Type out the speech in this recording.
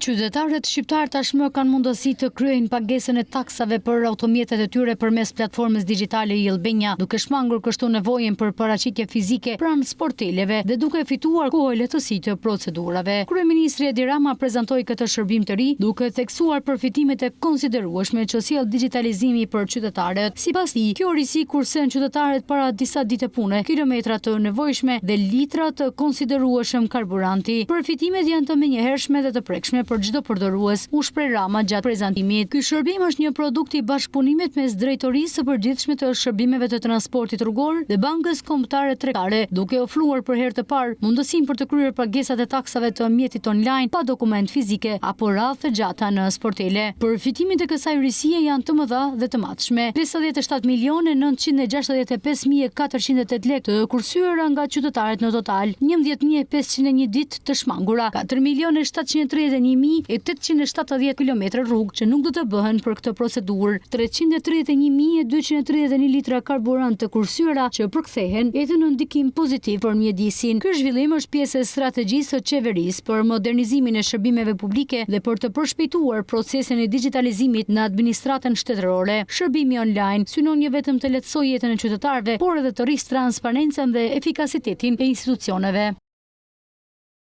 Qytetarët shqiptar tashmë kanë mundësi të kryejnë pagesën e taksave për automjetet e tyre përmes platformës digjitale Albania, duke shmangur kështu nevojën për paraqitje fizike pranë sporteleve dhe duke fituar kohë lehtësi të procedurave. Kryeministri Edi Rama prezantoi këtë shërbim të ri, duke theksuar përfitimet e konsiderueshme që sjell digitalizimi për qytetarët. Sipas tij, kjo risi kursen qytetarët para disa ditë pune, kilometra të nevojshme dhe litra të konsiderueshëm karburanti. Përfitimet janë të menjëhershme dhe të prekshme për çdo përdorues, u shpreh Rama gjatë prezantimit. Ky shërbim është një produkt i bashkëpunimit mes Drejtorisë së Përgjithshme të Shërbimeve të Transportit Rrugor dhe Bankës Kombëtare Tregtare, duke ofruar për herë të parë mundësinë për të kryer pagesat e taksave të mjetit online pa dokument fizike apo radhë të gjata në sportele. Përfitimet e kësaj risie janë të mëdha dhe të matshme. 57.965.408 lekë të kursyeera nga qytetarët në total, 11.501 ditë të shmangura, 4.731.870 kilometra rrugë që nuk do të bëhen për këtë procedurë, 331.231 litra karburant të kursyera që përkthehen e të në ndikim pozitiv për mjedisin. Ky zhvillim është pjesë e strategjisë së qeverisë për modernizimin e shërbimeve publike dhe për të përshpejtuar procesin e digitalizimit në administratën shtetërore. Shërbimi online synon jo vetëm të lehtësojë jetën e qytetarëve, por edhe të rrisë transparencën dhe efikasitetin e institucioneve.